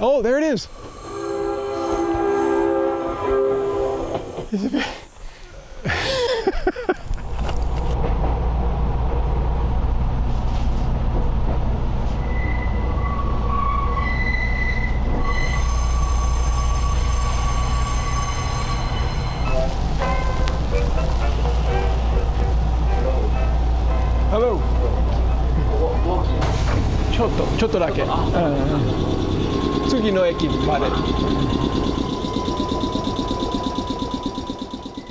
Oh, there it is. Hello. ちょっとだけ。次の駅まで。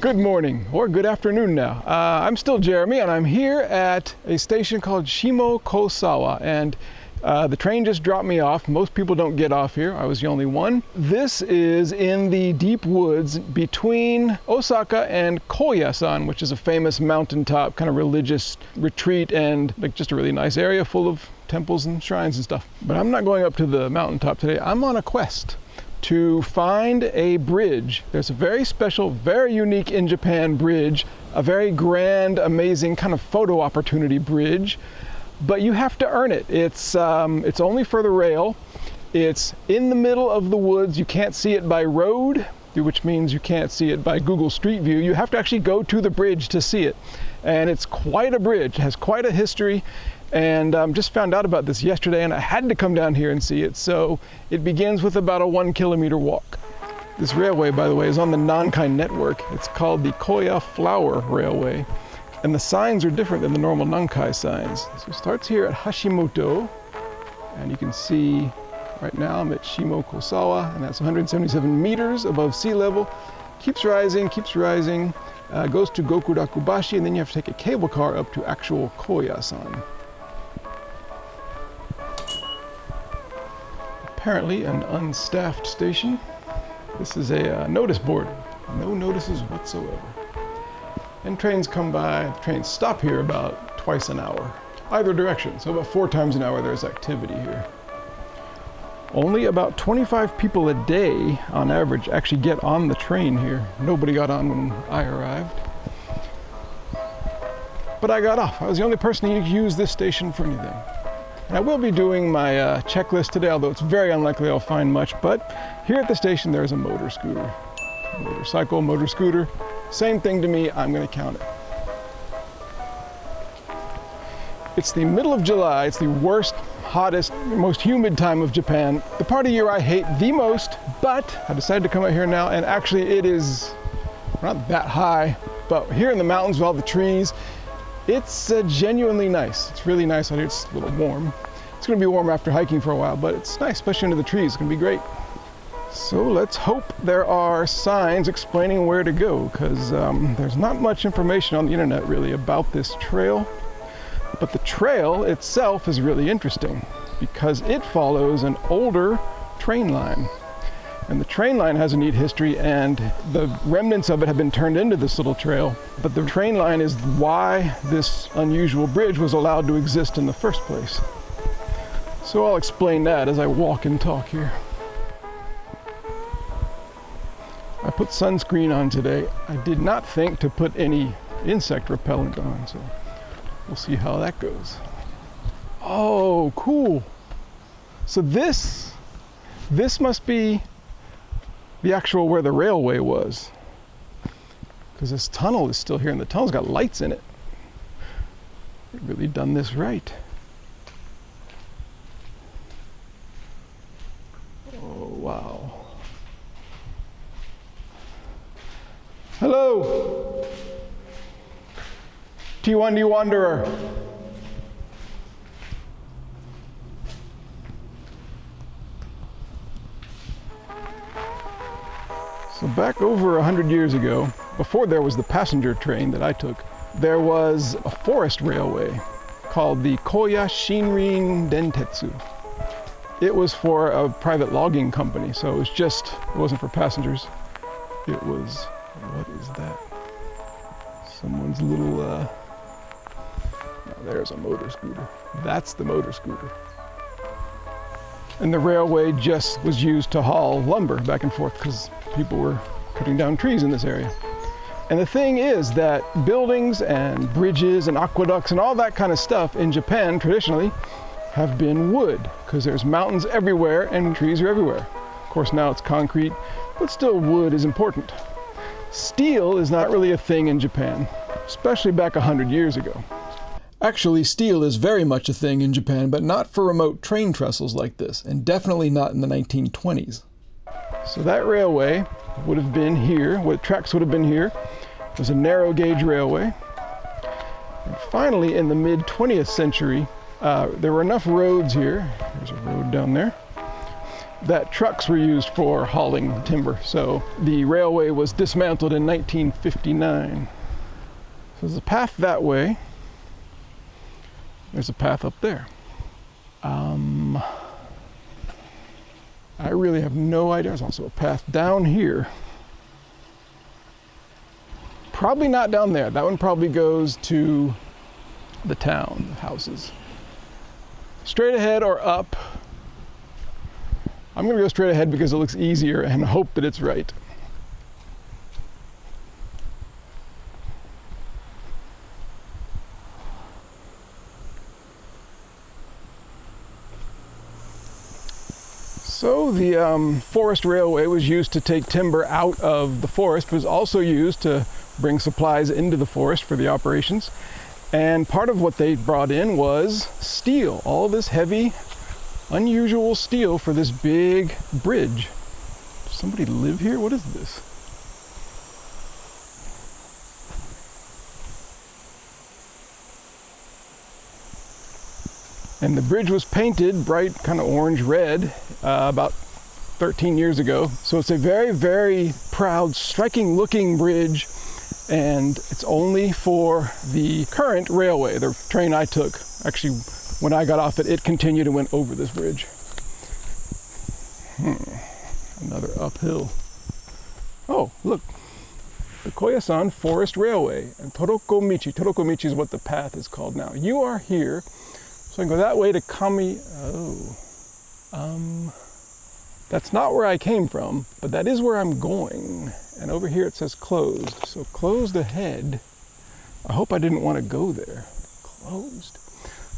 Good morning, or good afternoon now. I'm still Jeremy, and I'm here at a station called Kamikosawa, and the train just dropped me off. Most people don't get off here. I was the only one. This is in the deep woods between Osaka and Kōya-san, which is a famous mountaintop kind of religious retreat and like just a really nice area full of temples and shrines and stuff. But I'm not going up to the mountaintop today. I'm on a quest to find a bridge. There's a very special, very unique in Japan bridge, a very grand, amazing kind of photo opportunity bridge, but you have to earn it. It's only for the rail. It's in the middle of the woods. You can't see it by road, which means you can't see it by Google Street View. You have to actually go to the bridge to see it. And it's quite a bridge, it has quite a history. And just found out about this yesterday, and I had to come down here and see it. So it begins with about a 1 kilometer walk. This railway, by the way, is on the Nankai network. It's called the Kōya Flower Railway. And the signs are different than the normal Nankai signs. So it starts here at Hashimoto, and you can see right now I'm at Shimokosawa, and that's 177 meters above sea level. Keeps rising, goes to Gokurakubashi, and then you have to take a cable car up to actual Kōya-san. Apparently an unstaffed station. This is a notice board. No notices whatsoever. And trains come by, the trains stop here about twice an hour. Either direction, so about 4 times an hour there's activity here. Only about 25 people a day on average actually get on the train here. Nobody got on when I arrived. But I got off. I was the only person who used this station for anything. And I will be doing my checklist today, although it's very unlikely I'll find much. But here at the station there's a motor scooter. Motorcycle, motor scooter, same thing to me, I'm going to count it. It's the middle of July, it's the worst, hottest, most humid time of Japan. The part of year I hate the most, but I decided to come out here now, and actually it is not that high, but here in the mountains with all the trees, it's genuinely nice. It's really nice out here. It's a little warm. It's going to be warm after hiking for a while, but it's nice, especially under the trees. It's going to be great. So let's hope there are signs explaining where to go, because there's not much information on the internet really about this trail. But the trail itself is really interesting because it follows an older train line. And the train line has a neat history, and the remnants of it have been turned into this little trail. But the train line is why this unusual bridge was allowed to exist in the first place. So I'll explain that as I walk and talk here. I put sunscreen on today. I did not think to put any insect repellent on, so we'll see how that goes. Oh, cool. So this must be the actual where the railway was, because this tunnel is still here, and the tunnel's got lights in it. They've really done this right. Oh, wow. Hello, T1D Wanderer. So back over 100 years ago, before there was the passenger train that I took, there was a forest railway called the Kōya Shinrin Dentetsu. It was for a private logging company, so it wasn't for passengers. It was, what is that? Someone's little, now there's a motor scooter. That's the motor scooter. And the railway just was used to haul lumber back and forth because people were cutting down trees in this area. And the thing is that buildings and bridges and aqueducts and all that kind of stuff in Japan traditionally have been wood, because there's mountains everywhere and trees are everywhere. Of course, now it's concrete, but still wood is important. Steel is not really a thing in Japan, especially back 100 years ago. Actually, steel is very much a thing in Japan, but not for remote train trestles like this, and definitely not in the 1920s. So that railway would have been here, what tracks would have been here. It was a narrow gauge railway. And finally, in the mid-20th century, there were enough roads here, there's a road down there, that trucks were used for hauling timber. So the railway was dismantled in 1959. So there's a path that way. There's a path up there. I really have no idea. There's also a path down here. Probably not down there. That one probably goes to the town, the houses. Straight ahead or up. I'm gonna go straight ahead because it looks easier and hope that it's right. So the forest railway was used to take timber out of the forest, but was also used to bring supplies into the forest for the operations. And part of what they brought in was steel, all this heavy, unusual steel for this big bridge. Does somebody live here? What is this? And the bridge was painted bright kind of orange red about 13 years ago. So it's a very, very proud, striking looking bridge, and it's only for the current railway, the train I took. Actually, when I got off it, it continued and went over this bridge. Another uphill. Oh, look, the Koyasan Forest Railway and Torokomichi. Torokomichi is what the path is called now. You are here. So I can go that way to that's not where I came from, but that is where I'm going. And over here it says closed. So closed ahead. I hope I didn't want to go there. Closed.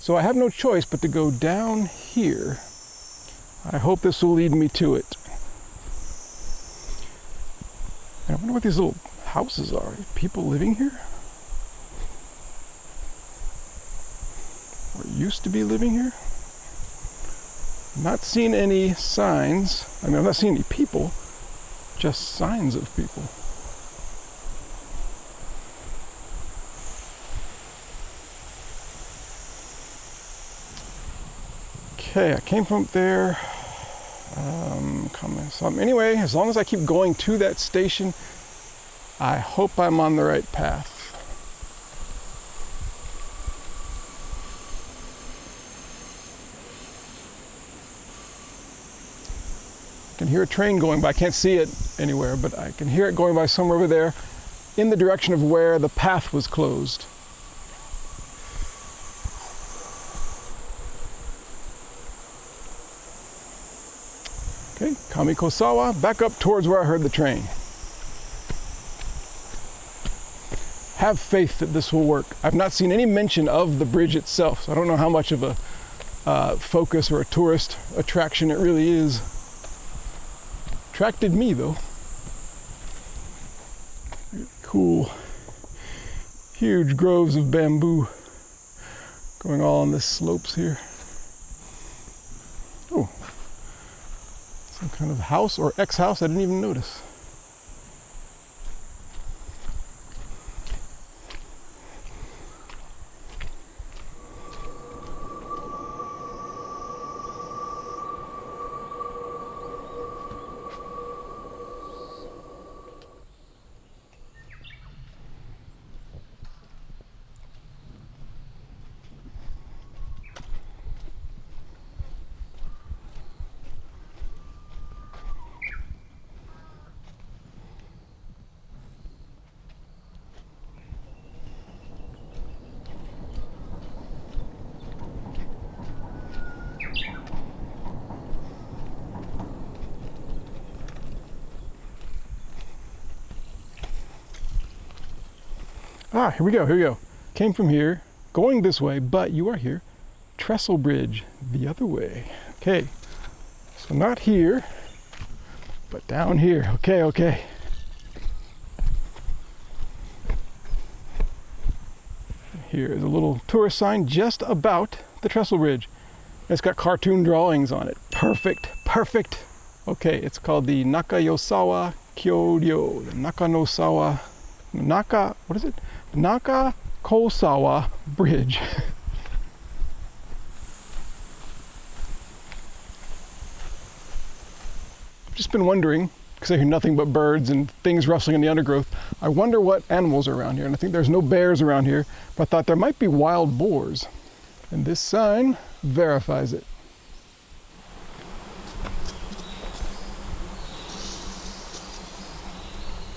So I have no choice but to go down here. I hope this will lead me to it. And I wonder what these little houses are. People living here? Or used to be living here? I'm not seeing any signs. I mean, I'm not seeing any people, just signs of people. Okay, I came from there. Anyway, as long as I keep going to that station, I hope I'm on the right path. I can hear a train going by. I can't see it anywhere, but I can hear it going by somewhere over there in the direction of where the path was closed. Okay, Kamikosawa, back up towards where I heard the train. Have faith that this will work. I've not seen any mention of the bridge itself, so I don't know how much of a focus or a tourist attraction it really is. Attracted me though. Cool. Huge groves of bamboo going all on the slopes here. Oh, some kind of house or ex-house I didn't even notice. Ah, here we go. Came from here, going this way, but you are here. trestle bridge the other way. Okay, so not here, but down here. Okay, okay. Here is a little tourist sign just about the trestle bridge. It's got cartoon drawings on it. Perfect, perfect. Okay, it's called the Nakakosawa Kyoryo. The Nakakosawa Bridge. I've just been wondering, because I hear nothing but birds and things rustling in the undergrowth, I wonder what animals are around here. And I think there's no bears around here, but I thought there might be wild boars. And this sign verifies it.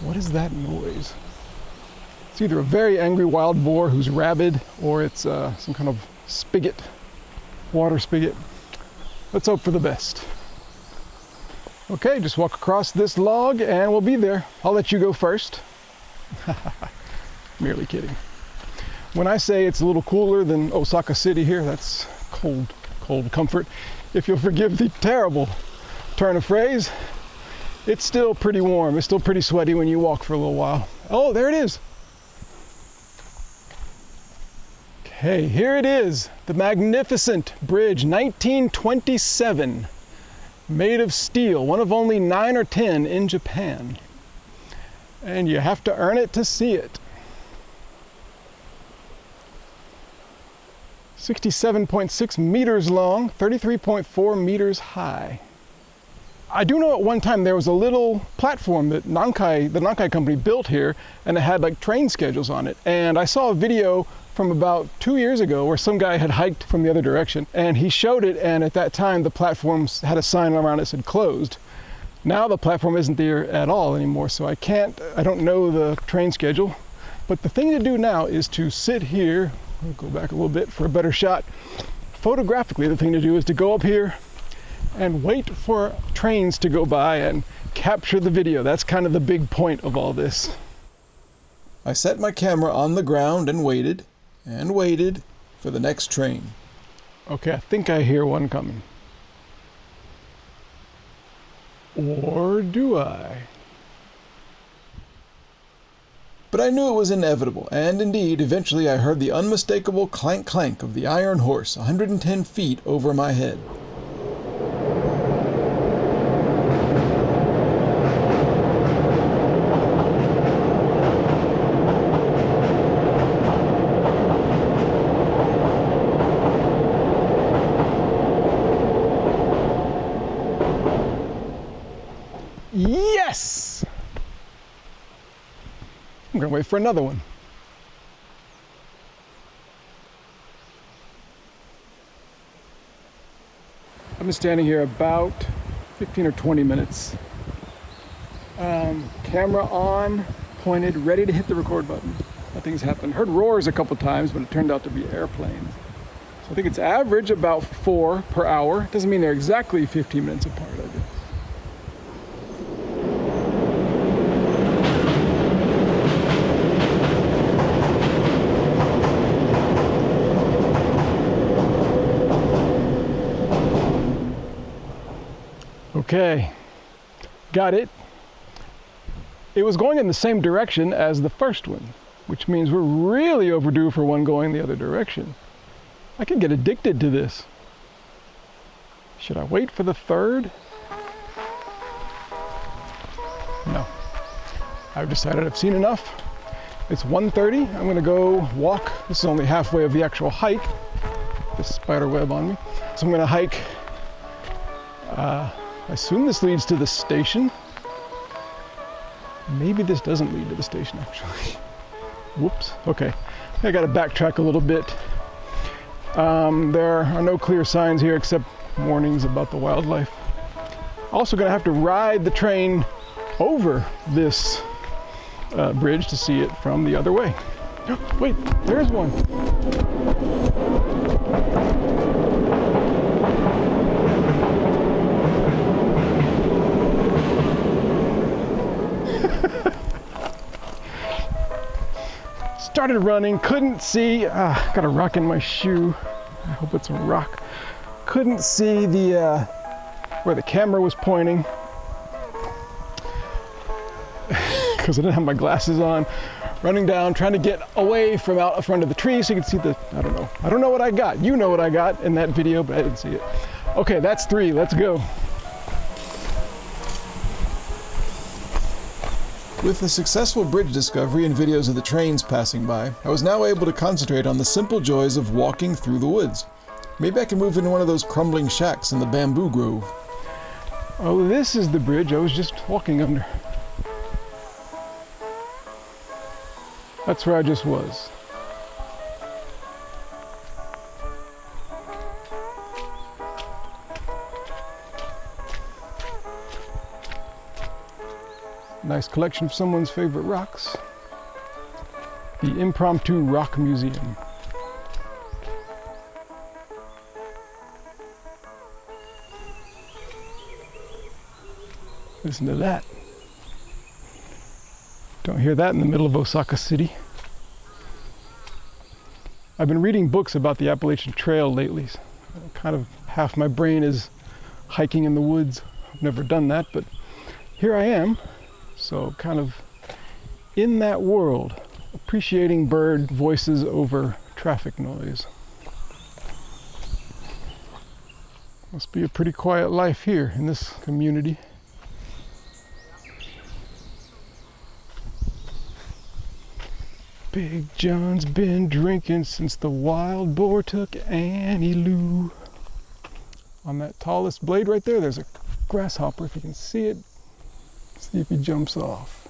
What is that noise? It's either a very angry wild boar who's rabid, or it's some kind of spigot, water spigot. Let's hope for the best. Okay, just walk across this log and we'll be there. I'll let you go first. Merely kidding. When I say it's a little cooler than Osaka City here, that's cold, cold comfort. If you'll forgive the terrible turn of phrase, it's still pretty warm. It's still pretty sweaty when you walk for a little while. Oh, there it is. Okay, here it is. The magnificent bridge, 1927. Made of steel, one of only 9 or 10 in Japan. And you have to earn it to see it. 67.6 meters long, 33.4 meters high. I do know at one time there was a little platform that the Nankai company built here, and it had like train schedules on it. And I saw a video from about 2 years ago where some guy had hiked from the other direction, and he showed it, and at that time the platforms had a sign around it that said closed. Now the platform isn't there at all anymore, so I don't know the train schedule. But the thing to do now is to sit here. I'll go back a little bit for a better shot. Photographically, the thing to do is to go up here and wait for trains to go by and capture the video. That's kind of the big point of all this. I set my camera on the ground and waited for the next train. Okay, I think I hear one coming. Or do I? But I knew it was inevitable, and indeed, eventually I heard the unmistakable clank-clank of the iron horse 110 feet over my head. Yes! I'm gonna wait for another one. I've been standing here about 15 or 20 minutes. Camera on, pointed, ready to hit the record button. Nothing's happened. Heard roars a couple times, but it turned out to be airplanes. So I think it's average about 4 per hour. Doesn't mean they're exactly 15 minutes apart, I guess. Okay, got it. It was going in the same direction as the first one, which means we're really overdue for one going the other direction. I could get addicted to this. Should I wait for the third? No. I've decided I've seen enough. It's 1:30. I'm gonna go walk. This is only halfway of the actual hike. This spider web on me. So I'm gonna hike. I assume this leads to the station. Maybe this doesn't lead to the station, actually. Whoops. Okay. I gotta backtrack a little bit. There are no clear signs here except warnings about the wildlife. Also gonna have to ride the train over this bridge to see it from the other way. Wait, there's one. Started running, couldn't see, got a rock in my shoe. I hope it's a rock. Couldn't see the where the camera was pointing because I didn't have my glasses on. Running down, trying to get away from out in front of the tree so you can see the, I don't know what I got. You know what I got in that video, but I didn't see it. Okay, that's 3, let's go. With the successful bridge discovery and videos of the trains passing by, I was now able to concentrate on the simple joys of walking through the woods. Maybe I can move into one of those crumbling shacks in the bamboo grove. Oh, this is the bridge I was just walking under. That's where I just was. Nice collection of someone's favorite rocks. The Impromptu Rock Museum. Listen to that. Don't hear that in the middle of Osaka City. I've been reading books about the Appalachian Trail lately. Kind of half my brain is hiking in the woods. I've never done that, but here I am. So kind of in that world, appreciating bird voices over traffic noise. Must be a pretty quiet life here in this community. Big John's been drinking since the wild boar took Annie Lou. On that tallest blade right there, there's a grasshopper, if you can see it. See if he jumps off.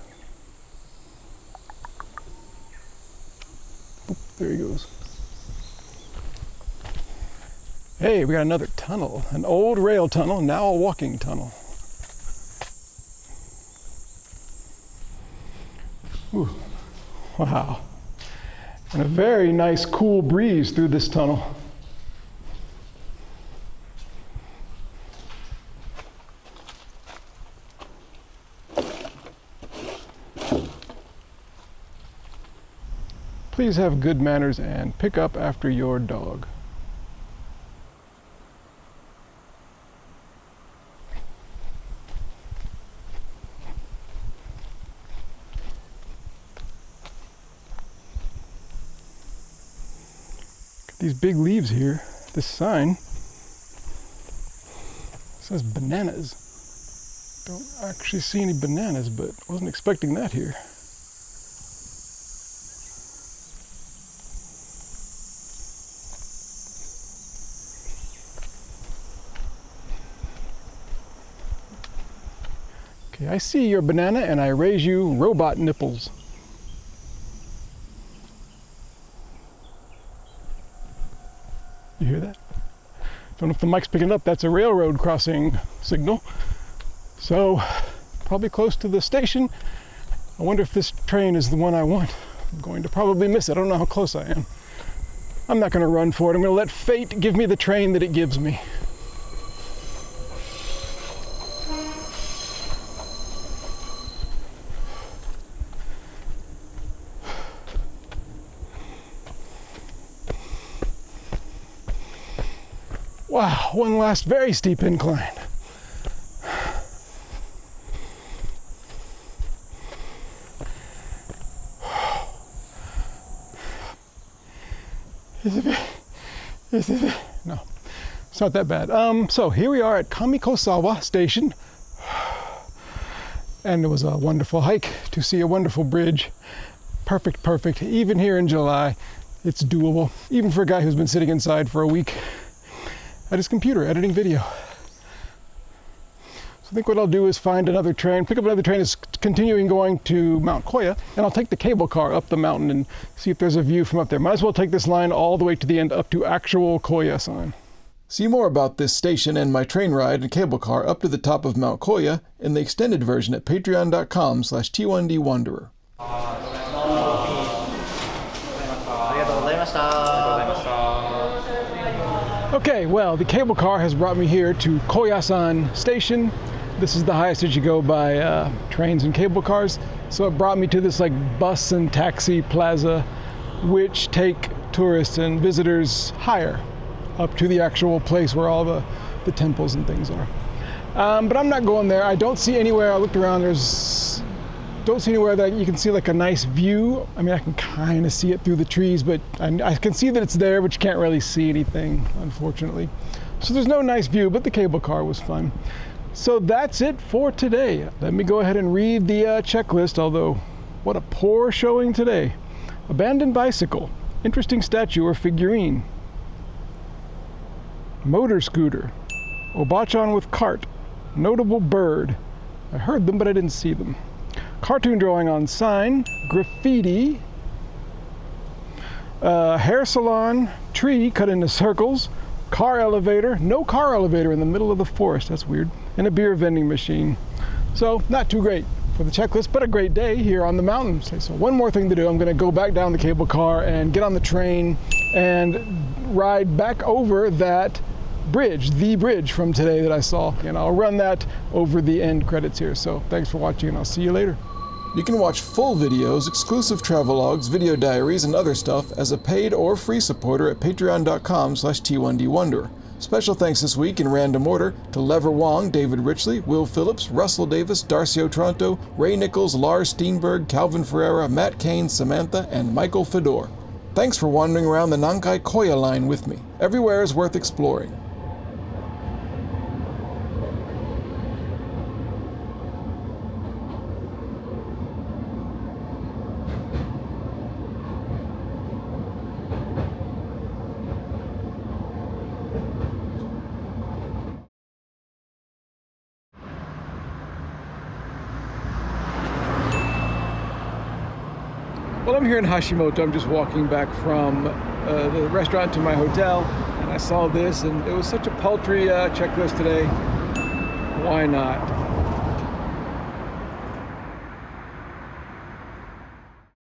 Oop, there he goes. Hey, we got another tunnel. An old rail tunnel, now a walking tunnel. Ooh, wow. And a very nice cool breeze through this tunnel. Please have good manners and pick up after your dog. These big leaves here, this sign says bananas. Don't actually see any bananas, but wasn't expecting that here. Okay, I see your banana and I raise you robot nipples. You hear that? Don't know if the mic's picking up. That's a railroad crossing signal. So, probably close to the station. I wonder if this train is the one I want. I'm going to probably miss it. I don't know how close I am. I'm not going to run for it. I'm going to let fate give me the train that it gives me. Wow, one last very steep incline. No, it's not that bad. So here we are at Kamikosawa Station. And it was a wonderful hike to see a wonderful bridge. Perfect. Even here in July, it's doable. Even for a guy who's been sitting inside for a week at his computer editing video. So I think what I'll do is find another train, pick up another train that's continuing going to Mount Kōya, and I'll take the cable car up the mountain and see if there's a view from up there. Might as well take this line all the way to the end up to actual Kōya sign. See more about this station and my train ride and cable car up to the top of Mount Kōya in the extended version at patreon.com/T1D Wanderer. Okay, well, the cable car has brought me here to Kōya Station. This is the highest that you go by trains and cable cars. So it brought me to this like bus and taxi plaza, which take tourists and visitors higher. up to the actual place where all the temples and things are. But I'm not going there. I don't see anywhere. I looked around. Don't see anywhere that you can see like a nice view. I mean, I can kind of see it through the trees, but I can see that it's there, but you can't really see anything, unfortunately. So there's no nice view, but the cable car was fun. So that's it for today. Let me go ahead and read the checklist, although what a poor showing today. Abandoned bicycle, interesting statue or figurine, motor scooter, obachan with cart, notable bird. I heard them, but I didn't see them. Cartoon drawing on sign, graffiti, hair salon, tree cut into circles, car elevator, no car elevator in the middle of the forest, that's weird, and a beer vending machine. So not too great for the checklist, but a great day here on the mountains. So one more thing to do, I'm gonna go back down the cable car and get on the train and ride back over that bridge, the bridge from today that I saw, and I'll run that over the end credits here. So thanks for watching, and I'll see you later. You can watch full videos, exclusive travelogues, video diaries, and other stuff as a paid or free supporter at patreon.com/T1D Wanderer. Special thanks this week in random order to Lever Wong, David Richley, Will Phillips, Russell Davis, Darcy Otranto, Ray Nichols, Lars Steenberg, Calvin Ferreira, Matt Kane, Samantha, and Michael Fedor. Thanks for wandering around the Kōya Line with me. Everywhere is worth exploring. Well, I'm here in Hashimoto. I'm just walking back from the restaurant to my hotel, and I saw this, and it was such a paltry checklist today. Why not?